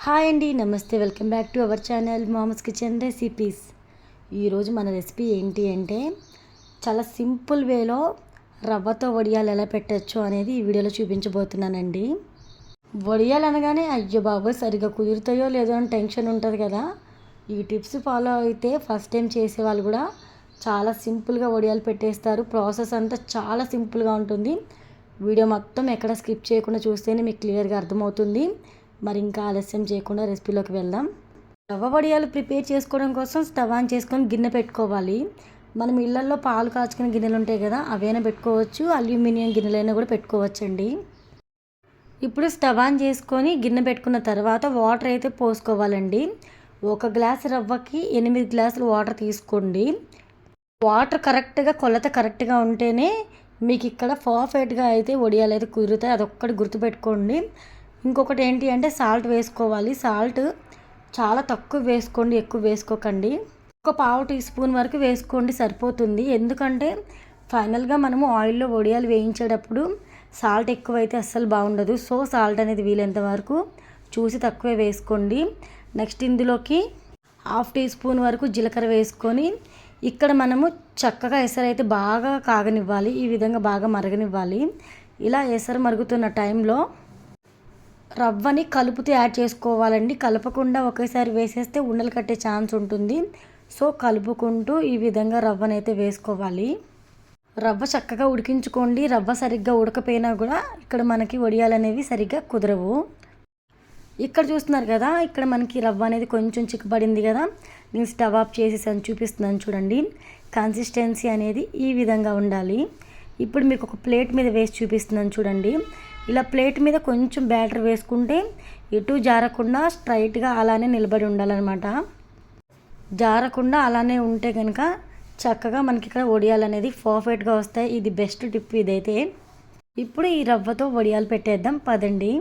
Hi అండి, నమస్తే. Welcome back to our channel mama's kitchen recipes. ఈరోజు మన రెసిపీ ఏంటి అంటే చాలా సింపుల్ వేలో రవ్వతో వడియాలు ఎలా పెట్టచ్చు అనేది ఈ వీడియోలో చూపించబోతున్నానండి. వడియాలు అనగానే అయ్యో బాబోయ్ సరిగ్గా కుదురుతాయో లేదో అని టెన్షన్ ఉంటుంది కదా. ఈ టిప్స్ ఫాలో అయితే ఫస్ట్ టైం చేసే వాళ్ళు కూడా చాలా సింపుల్గా వడియాలు పెట్టేస్తారు. ప్రాసెస్ అంతా చాలా సింపుల్గా ఉంటుంది. వీడియో మొత్తం ఎక్కడ స్కిప్ చేయకుండా చూస్తేనే మీకు క్లియర్గా అర్థమవుతుంది. మరి ఇంకా ఆలస్యం చేయకుండా రెసిపీలోకి వెళ్దాం. రవ్వ వడియాలు ప్రిపేర్ చేసుకోవడం కోసం స్టవ్ ఆన్ చేసుకొని గిన్నె పెట్టుకోవాలి. మనం ఇళ్లల్లో పాలు కాచుకునే గిన్నెలు ఉంటాయి కదా, అవైనా పెట్టుకోవచ్చు, అల్యూమినియం గిన్నెలైనా కూడా పెట్టుకోవచ్చండి. ఇప్పుడు స్టవ్ ఆన్ చేసుకొని గిన్నె పెట్టుకున్న తర్వాత వాటర్ అయితే పోసుకోవాలండి. 1 గ్లాస్ రవ్వకి 8 గ్లాసులు వాటర్ తీసుకోండి. వాటర్ కరెక్ట్గా కొలత కరెక్ట్గా ఉంటేనే మీకు ఇక్కడ పర్ఫెక్ట్గా అయితే వడియాలు అయితే కుదురుతాయి. అదొక్కటి గుర్తుపెట్టుకోండి. ఇంకొకటి ఏంటి అంటే సాల్ట్ వేసుకోవాలి. సాల్ట్ చాలా తక్కువ వేసుకోండి, ఎక్కువ వేసుకోకండి. ఒక పావు టీ స్పూన్ వరకు వేసుకోండి సరిపోతుంది. ఎందుకంటే ఫైనల్గా మనము ఆయిల్లో వడియాలు వేయించేటప్పుడు సాల్ట్ ఎక్కువైతే అస్సలు బాగుండదు. సో సాల్ట్ అనేది వీలైనంత వరకు చూసి తక్కువే వేసుకోండి. నెక్స్ట్ ఇందులోకి 1/2 టీ స్పూన్ వరకు జీలకర్ర వేసుకొని ఇక్కడ మనము చక్కగా ఎసరైతే బాగా కాగనివ్వాలి. ఈ విధంగా బాగా మరగనివ్వాలి. ఇలా ఎసరు మరుగుతున్న టైంలో రవ్వని కలుపుతూ యాడ్ చేసుకోవాలండి. కలపకుండా ఒకేసారి వేసేస్తే ఉండలు కట్టే ఛాన్స్ ఉంటుంది. సో కలుపుకుంటూ ఈ విధంగా రవ్వనైతే వేసుకోవాలి. రవ్వ చక్కగా ఉడికించుకోండి. రవ్వ సరిగ్గా ఉడకపోయినా కూడా ఇక్కడ మనకి వడియాలు అనేవి సరిగ్గా కుదరవు. ఇక్కడ చూస్తున్నారు కదా, ఇక్కడ మనకి రవ్వ అనేది కొంచెం చిక్కబడింది కదా. నేను స్టవ్ ఆఫ్ చేసేసాను, చూపిస్తున్నాను చూడండి. కన్సిస్టెన్సీ అనేది ఈ విధంగా ఉండాలి. ఇప్పుడు మీకు ఒక ప్లేట్ మీద వేసి చూపిస్తున్నాను చూడండి. ఇలా ప్లేట్ మీద కొంచెం బ్యాటర్ వేసుకుంటే ఎటు జారకుండా స్ట్రైట్గా అలానే నిలబడి ఉండాలన్నమాట. జారకుండా అలానే ఉంటే కనుక చక్కగా మనకి ఇక్కడ వడియాలు అనేది పర్ఫెక్ట్గా వస్తాయి. ఇది బెస్ట్ టిప్ ఇదైతే. ఇప్పుడు ఈ రవ్వతో వడియాలు పెట్టేద్దాం పదండి.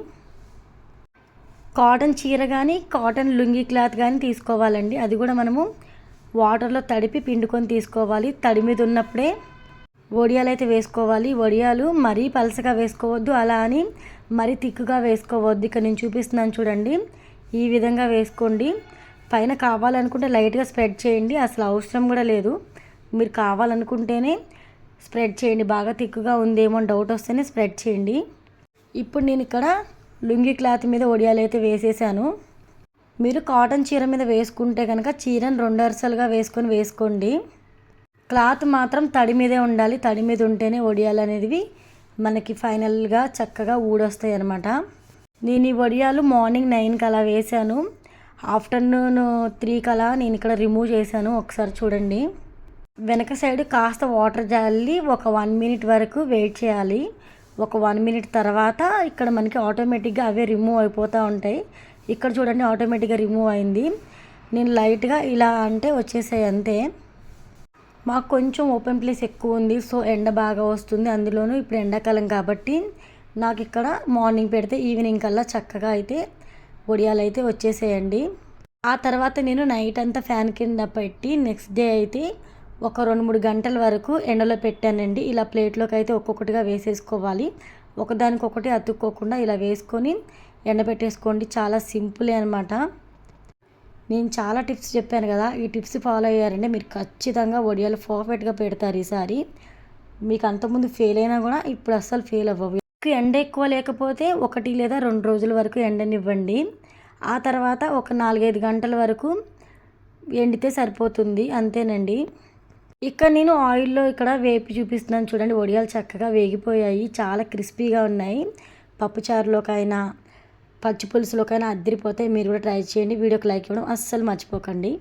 కాటన్ చీర కానీ కాటన్ లుంగీ క్లాత్ కానీ తీసుకోవాలండి. అది కూడా మనము వాటర్లో తడిపి పిండుకొని తీసుకోవాలి. తడి మీద ఉన్నప్పుడే వడియాలు అయితే వేసుకోవాలి. వడియాలు మరీ పలసగా వేసుకోవద్దు, అలా అని మరీ తిక్కుగా వేసుకోవద్దు. ఇక్కడ నేను చూపిస్తున్నాను చూడండి, ఈ విధంగా వేసుకోండి. పైన కావాలనుకుంటే లైట్గా స్ప్రెడ్ చేయండి, అసలు అవసరం కూడా లేదు. మీరు కావాలనుకుంటేనే స్ప్రెడ్ చేయండి. బాగా తిక్కుగా ఉందేమో డౌట్ వస్తేనే స్ప్రెడ్ చేయండి. ఇప్పుడు నేను ఇక్కడ లుంగీ క్లాత్ మీద వడియాలు అయితే వేసేసాను. మీరు కాటన్ చీర మీద వేసుకుంటే కనుక చీరను 2 వరుసలుగా వేసుకోండి. క్లాత్ మాత్రం తడి మీదే ఉండాలి. తడి మీద ఉంటేనే వడియాలు అనేవి మనకి ఫైనల్గా చక్కగా ఊడొస్తాయి అన్నమాట. నేను ఈ వడియాలు మార్నింగ్ 9కి అలా వేసాను. ఆఫ్టర్నూన్ 3కి అలా నేను ఇక్కడ రిమూవ్ చేశాను. ఒకసారి చూడండి. వెనక సైడ్ కాస్త వాటర్ జల్లి ఒక 1 మినిట్ వరకు వెయిట్ చేయాలి. ఒక 1 మినిట్ తర్వాత ఇక్కడ మనకి ఆటోమేటిక్గా అవే రిమూవ్ అయిపోతూ ఉంటాయి. ఇక్కడ చూడండి ఆటోమేటిక్గా రిమూవ్ అయింది. నేను లైట్గా ఇలా అంటే వచ్చేసాయి అంతే. మాకు కొంచెం ఓపెన్ ప్లేస్ ఎక్కువ ఉంది, సో ఎండ బాగా వస్తుంది. అందులోనూ ఇప్పుడు ఎండాకాలం కాబట్టి నాకు ఇక్కడ మార్నింగ్ పెడితే ఈవినింగ్ కల్లా చక్కగా అయితే వడియాలు అయితే వచ్చేసేయండి. ఆ తర్వాత నేను నైట్ అంతా ఫ్యాన్ కింద పెట్టి నెక్స్ట్ డే అయితే ఒక 2-3 గంటల వరకు ఎండలో పెట్టానండి. ఇలా ప్లేట్లోకి అయితే ఒక్కొక్కటిగా వేసేసుకోవాలి. ఒకదానికొకటి అతుక్కోకుండా ఇలా వేసుకొని ఎండబెట్టేసుకోండి. చాలా సింపులే అనమాట. నేను చాలా టిప్స్ చెప్పాను కదా, ఈ టిప్స్ ఫాలో అయ్యారంటే మీరు ఖచ్చితంగా వడియాలు పర్ఫెక్ట్గా పెడతారు ఈసారి. మీకు అంతకుముందు ఫెయిల్ అయినా కూడా ఇప్పుడు అస్సలు ఫెయిల్ అవ్వవు. ఎండ ఎక్కువ లేకపోతే 1 లేదా 2 రోజుల వరకు ఎండనివ్వండి. ఆ తర్వాత ఒక 4-5 గంటల వరకు ఎండితే సరిపోతుంది, అంతేనండి. ఇక్కడ నేను ఆయిల్లో ఇక్కడ వేపి చూపిస్తున్నాను చూడండి. వడియాలు చక్కగా వేగిపోయాయి, చాలా క్రిస్పీగా ఉన్నాయి. పప్పుచారులోకైనా పచ్చి పులుసులోకైనా అద్దరిపోతే మీరు కూడా ట్రై చేయండి. వీడియోకి లైక్ ఇవ్వడం అస్సలు మర్చిపోకండి.